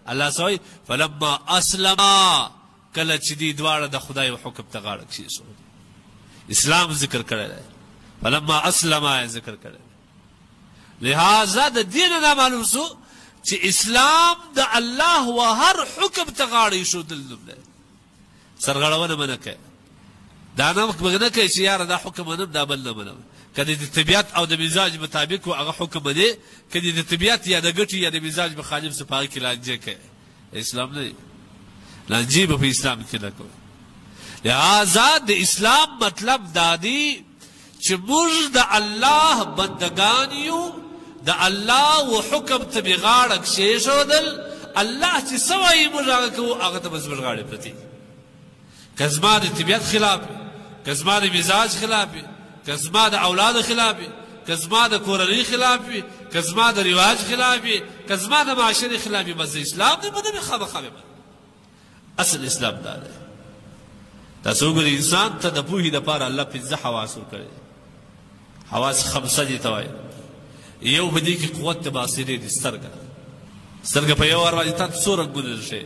الله سوي فلما اسلما کله چې دی دواړه د خدای او حکم ته غاړه کښېښود اسلام ذکر کړی دی فلما اسلما ذکر کړی لہذا د دین نه معلوم سو چې اسلام د الله و هر حکم ته غاړه ایښودل نوم دی سرغړونه منه کوي دا نه کوي چې یاره دا حکم منم دا بل نه منم که د طبیعت او د مزاج مطابق و هغه حکم منې که د طبیعت یا د ګټې یا د مزاج مخالف څه په هغه کې لانجې کوي اسلام نه لانجې به په اسلام کې نه کوي لہذا د اسلام مطلب دا دی چې موږ د الله بندگان یو د الله و حکم ته به غاړه کښېښودل الله چې څه وایي موږ هغه کوو هغه ته به زموږ غاړې پرتې که زما د طبیعت خلاف وي که زما د مزاج خلاف وي که زما د اولاد خلاف وي که زما د کورنۍ خلاف وي که زما د رواج خلاف وي که زما د معاشرې خلاف وي بس اسلام دی منم خامخا به منم اصل اسلام دا دی تاسو وګورئ انسان ته د پوهې دپاره الله پنځه حواس ورکړی حواس خمسه دي ته وایي یو په دې کې قوت د باصرې دی سترګه په یو وار باندې تا ته څو رنګونه درښیي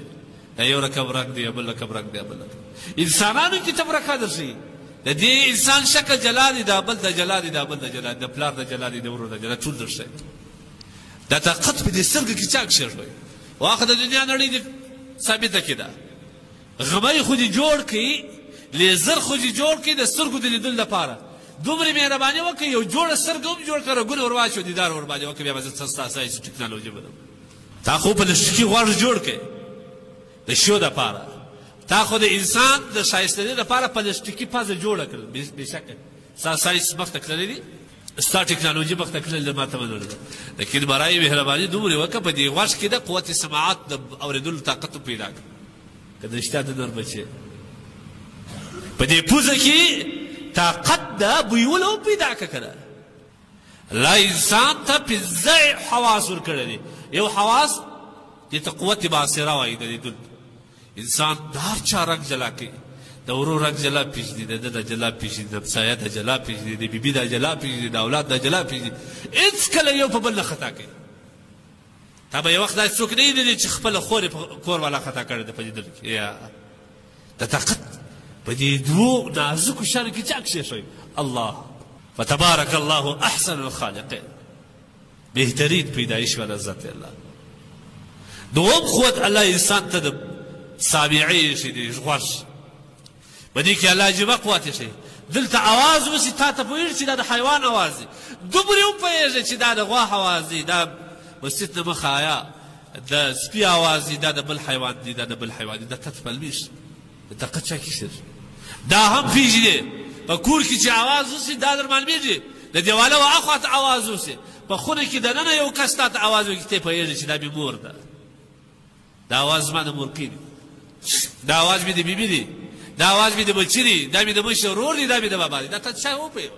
دا یو رقم رنګ دی بل رقم رنګ دی بل رقم انسانانو کې څه رقم درښیي د دې انسان شکل جلا دی دا بل د جلا دی دا بل د جلا دی د پلار د جلا دی د ورور د جلا ټول درښیي دا طاقت په دې سترګه کې چا کښېښوی واخه د دنیا نړۍ دې ثابته کې ده غمی خو دې جوړ کړي لیزر خو دې جوړ کړي د سترګو د لیدلو لپاره دومره مهرباني وکړئ یو جوړه سترګه هم جوړ کړه رګونه ور واچوه دیدار ور باندې وکړه بیا به زه ستا ساینس ټکنالوژي بدم تا خو په لشکي غوږ جوړ کړئ د شو دپاره تا خو د انسان د ښایستنې دپاره پلاستیکي پزه جوړه کړل بېشکه ستا ساینس مخته تللی دي ستا ټکنالوژي مخته تللی ده ما ته منله ده لیکن برای مهرباني دومرې وکړه په دې غوږ کې د قوت سماعت د اورېدلو طاقت هم پیدا کړه که د رښتیا د نر بچې په دې پوزه کې طاقت د بویولو پیدا کړه الله انسان ته پنځه حواس ورکړي دي یو حواس دې ته قوت باصره وایي د لیدل انسان د هر چا رنګ جلا کوي د ورور رنګ جلا پېژني د ده د جلا پېژني د همسایه د جلا پېژني د بیبي د جلا پېژني د اولاد د جلا پېژني هېڅکله یو په بل نه خطا کوي تا به یو وخت داسې څوک نه لیدلي چې خپله خور یې په کور والا خطا کړې ده په لیدلو کې یا د طاقت په دې دوو نازکو شیانو کې چا کښېښوي الله فتبارک الله احسن الخالقین بهترین پیدایش والا ذات الله دوم قوت الله انسان ته د سامعی ایښی دی غوږ په دې کې الله عجیبه قوت ایښی دلته اواز وسي تا ته پوهېږي چې دا د حیوان اواز دی دومرې وپوهېږي چې دا د غوا اواز دی دا مسجد نه مخه آیا د سپي اواز دی دا د بل حیوان دی دا د بل حیوان دی دا ته معلومېږي د دقت چا کښېږي دا هم پېژنې په کور کې چې اواز وسي دا در معلومېږي د دیواله و اخوا ته اواز وسي په خونه کې دننه یو کس تا ته اواز وکړي ته پوهېږي چې دا مې مور ده دا اواز زما د مورکۍ دی دا اواز مې د بیبي دی دا اواز مې د بچي دی دا مې د مشر ورور دی دا مې د بابا دی دا ته چا وپوهېږي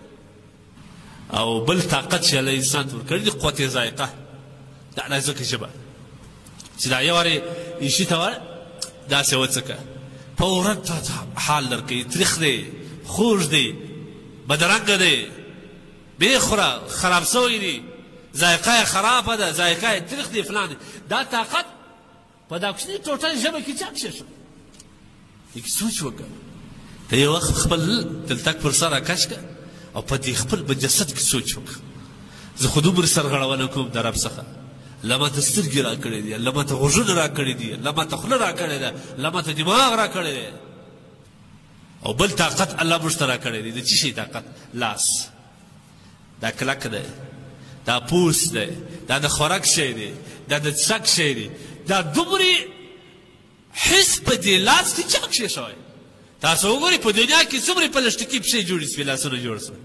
او بل طاقت چې الله انسان ته ورکړی دی قوت ذایقه دا نازکه ژبه چې دا یو وارې ایشي ته وایه داسې وڅکه فورا تا حال درکوي تریخ دی خوږ دی بدرنګه دی بېخوره خراب سوی دی ذایقه یې خرابه ده ذایقه یې تریخ دی فلان دی دا طاقت په دا کوچنۍ ټوټه ژبه کې چا کښېښود لږ سوچ وکړه ته یو وخت خپل تلتک پر سر راکش کړه او په دې خپل په جسد کې سوچ وکړه زه خو دومره سرغړونه کوم د رب څخه الله ماته سترګې را کړې دي الله ماته غوږونه را کړي دي الله ماته خوله را کړې ده الله ماته دماغ را کړی دی او بل طاقت الله موږ ته را کړی دی د څه شي طاقت لاس دا کلک دی دا پوست دی دا د خوراک شی دی دا د څښاک شی دی دا دومرې حس په دې لاس کې چا کښېښوی تاسو وګورئ په دنیا کې څومره پلاستیکي پښې جوړې سوې لاسونه جوړ سوه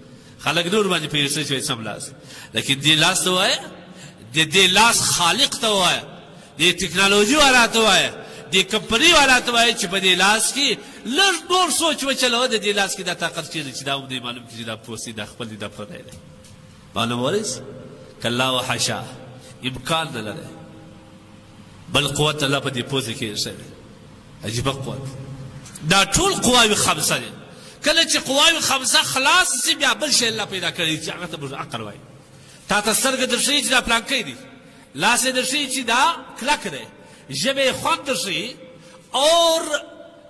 خلک نور باندې پېرسه شوی سم لاس لیکن دې لاس ته وایه د دې لاس خالق ته وایه دې ټکنالوژي والا ته وایه دې کمپنۍ والا ته وایه چې په دې لاس کې لږ نور سوچ وچلوه د دې لاس کې دا طاقت چېرې چې دا هم دی معلوم کړي چې دا پوست دی دا خپل دی دا پردی دی معلومولی کله وحاشا امکان نه لري بل قوت الله په دې پوزه کې ایښی عجیبه قوت دا ټول قواوې خمسه دي کله چې قواوې خمسه خلاص سي بیا بل شی الله پیدا کړی چې هغه ته موږ عقل وایي تا ته سترګه درښیي چې دا پلانکی دی لاس یې درښیي چې دا کلک دی ژبې خوند درښیي اور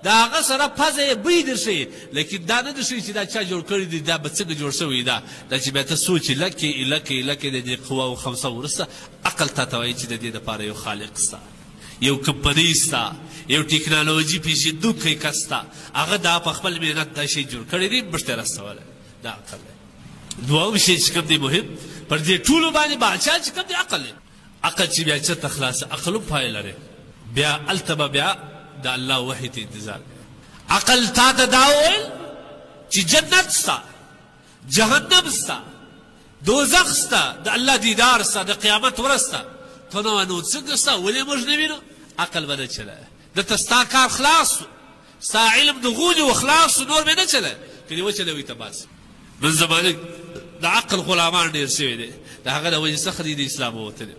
د هغه سره پزه یې بوی درښیي، لیکن دا نه درښیي چې دا چا جوړ کړی دی، دا به څنګه جوړ شوی دا چې بیا ته سوچ لکې د دې قوه او خمسه وروسته عقل تا ته وایي چې د دې دپاره یو خالق سته، یو کمپنۍ سته، یو ټکنالوژي پېژندونکی کس سته، هغه دا په خپل محنت دا شی جوړ کړی دی، موږ ته رسولی، دا عقل دی. دوهم شی چې کوم دی مهم پر دې ټولو باندې باچا چې کوم دی عقل دی. عقل چې بیا چېرته خلاصه عقل هم پای لري، بیا هلته به بیا د الله وحی ته انتظار کوي. عقل تا ته دا وویل چې جنت سته، جهنم سته، دوزخ سته، د الله دیدار سته، د قیامت ورځ سته، ته نه وه نو څنګه سته، ولې موږ نه وینو؟ عقل به نه چلوي، دلته ستا کار خلاص سو، ستا علم د غولي و خلاص سو، نور به نه چلوي، که دې وچلوي ته بس. نن زمانه د عقل غلامان ډېر شوي دي، د هغه د وجې څخه د اسلام ووتلي.